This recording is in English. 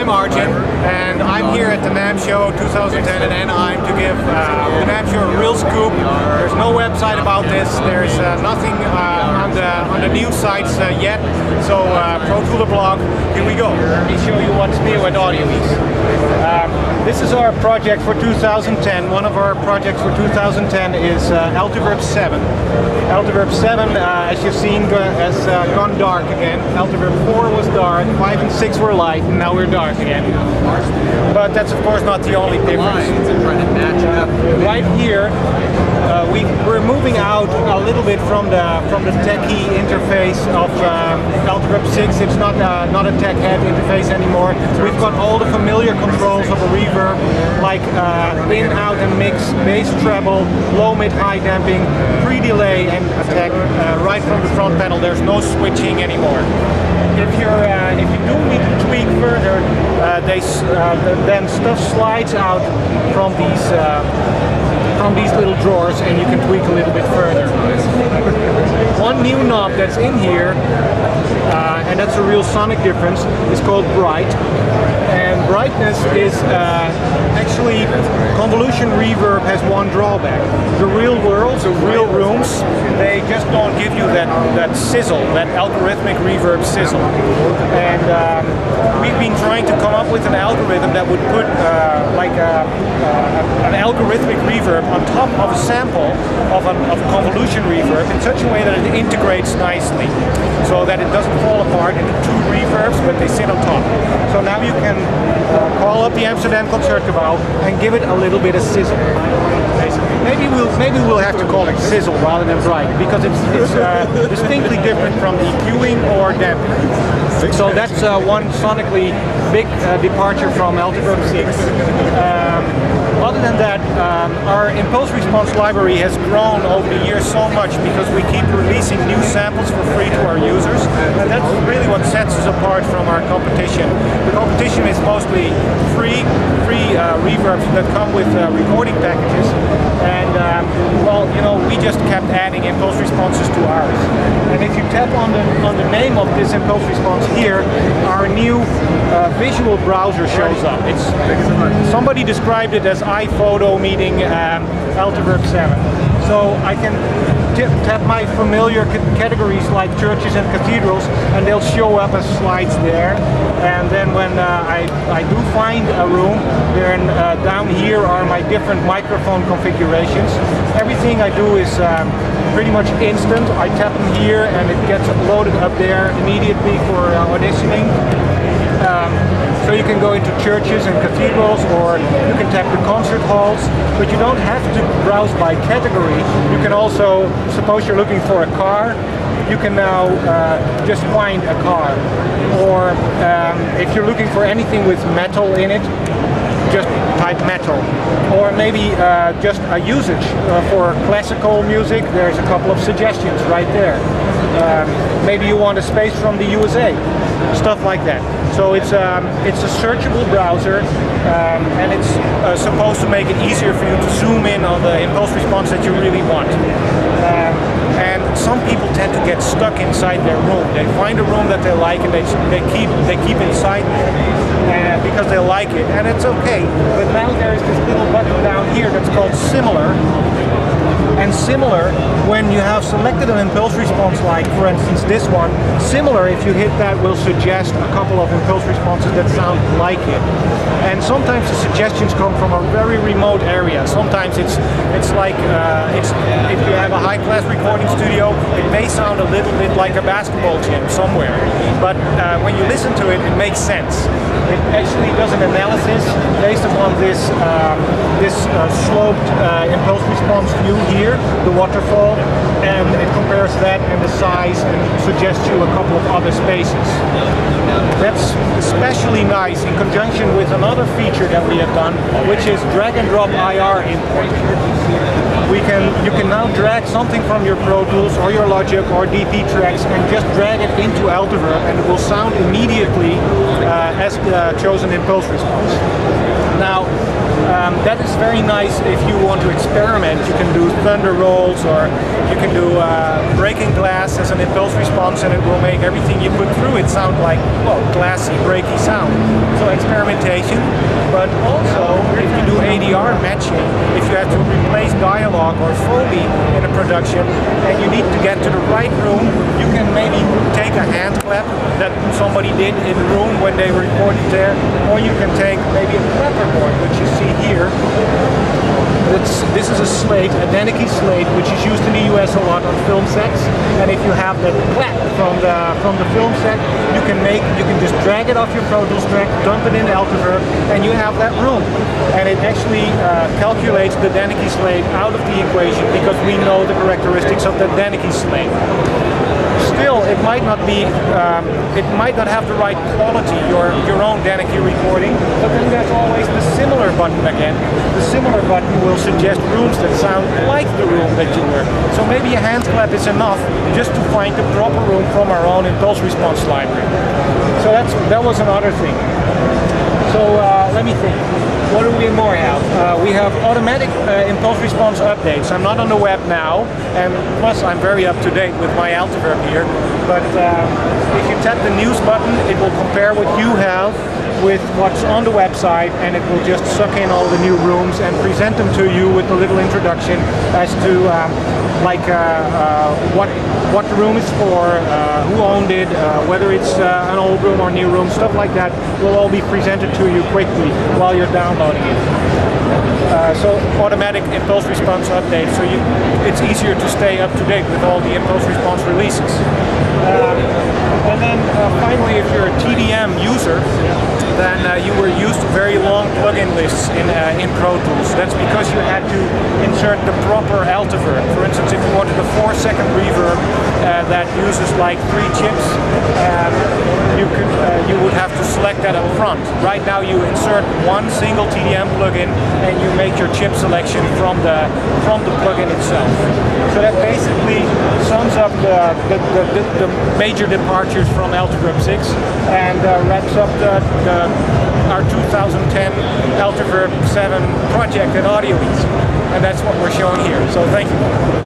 I'm Arjun, and I'm here at the NAMM show 2010 in Anaheim to give the NAMM show a real scoop. There's no website about this. There's nothing on the news sites yet. So Pro Tooler blog. Here we go. Let me show you what's new at Audio Ease. This is our project for 2010. One of our projects for 2010 is Altiverb 7. Altiverb 7, as you've seen, has gone dark again. Altiverb 4 was dark, 5 and 6 were light, and now we're dark again. But that's of course not the only difference. Right here, we're moving out a little bit from the techie interface of Altiverb 6. It's not a tech head interface anymore. We've got all the familiar controls of a reverb, like in, out, and mix, bass, treble, low, mid, high damping, pre-delay, and attack right from the front panel. There's no switching anymore. If you do need to tweak further, then stuff slides out from these little drawers, and you can tweak a little bit further. One new knob that's in here, and that's a real sonic difference, is called Bright. And brightness is actually, convolution reverb has one drawback. The real world, the real rooms, they just don't give you that sizzle, that algorithmic reverb sizzle. And we've been trying to come up with an algorithm that would put an algorithmic reverb on top of a sample of convolution reverb in such a way that it integrates nicely, so that it doesn't fall apart into two reverbs, but they sit on top. So now you can call up the Amsterdam Concertgebouw and give it a little bit of sizzle. Maybe we'll have to call it sizzle rather than bright, because it's distinctly different from EQing or damping. So that's one sonically big departure from Altiverb 6. Other than that, our impulse response library has grown over the years so much because we keep releasing new samples for free to our users, and that's really what sets us apart from our competition. The competition is mostly free reverbs that come with recording packages, and well, you know, we just kept adding impulse responses to ours. And if you tap on the name of this impulse response here, our new visual browser shows up. Somebody described it as iPhoto meeting Altiverb 7. So I can tap my familiar categories like churches and cathedrals, and they'll show up as slides there. And then when I do find a room, then down here are my different microphone configurations. Everything I do is pretty much instant. I tap them here and it gets loaded up there immediately for auditioning. So you can go into churches and cathedrals, or you can tap the concert halls, but you don't have to browse by category. You can also, suppose you're looking for a car, you can now just find a car. Or if you're looking for anything with metal in it, just type metal. Or maybe just a usage for classical music. There's a couple of suggestions right there. Maybe you want a space from the USA, stuff like that. So it's a searchable browser, and it's supposed to make it easier for you to zoom in on the impulse response that you really want. And some people tend to get stuck inside their room. They find a room that they like, and they keep inside because they like it, and it's okay. But now there's this little button down here that's called Similar. And Similar, when you have selected an impulse response, like for instance this one, Similar, if you hit that, will suggest a couple of impulse responses that sound like it. And sometimes the suggestions come from a very remote area. Sometimes it's like if you have a high-class recording studio, it may sound a little bit like a basketball gym somewhere. But when you listen to it, it makes sense. It actually does an analysis based upon this sloped impulse response view here, the waterfall, and it compares that and the size and suggests you a couple of other spaces. That's especially nice in conjunction with another feature that we have done, which is drag and drop IR input. You can now drag something from your Pro Tools or your Logic or DP tracks and just drag it into Altiverb, and it will sound immediately as the chosen impulse response. Now, that is very nice if you want to experiment. You can do thunder rolls, or you can do breaking glass as an impulse response, and it will make everything you put through it sound like, well, glassy, breaky sound. So experimentation, but also if you do ADR matching, if you have to replace dialogue or Foley in a production and you need to get to the right room, you can maybe take a hand clap that somebody did in the room when they recorded there, or you can take maybe a clapperboard, which you see here. This is a slate, a Däniken slate, which is used in the US a lot on film sets. And if you have the clap from the film set, you can just drag it off your Pro Tools track, dump it in Altiverb, and you have that room. And it actually calculates the Däniken slate out of the equation because we know the characteristics of the Däniken slate. Still, it might not be, it might not have the right quality, your own Däniken recording, but then there's always the similar button again. The similar button will suggest rooms that sound like the room that you were. So maybe a hand clap is enough just to find the proper room from our own impulse response library. So that was another thing. So let me think. What do we more have? We have automatic impulse response updates. I'm not on the web now, and plus I'm very up to date with my Altiverb here. But if you tap the news button, it will compare what you have with what's on the website, and it will just suck in all the new rooms and present them to you with a little introduction as to what the room is for, who owned it, whether it's an old room or new room, stuff like that will all be presented to you quickly while you're downloading it. So automatic impulse response updates, so it's easier to stay up to date with all the impulse response releases. And then finally, if you're a TDM user, then you were used to very long plugin lists in Pro Tools. That's because you had to insert the proper Altiverb. For instance, if you wanted a 4-second reverb that uses like 3 chips, you would have to select that up front. Right now you insert one single TDM plugin and you make your chip selection from the plugin itself. So that basically sums up the major departures from Altiverb 6 and wraps up our 2010 Altiverb 7 project at Audio Ease. And that's what we're showing here. So thank you.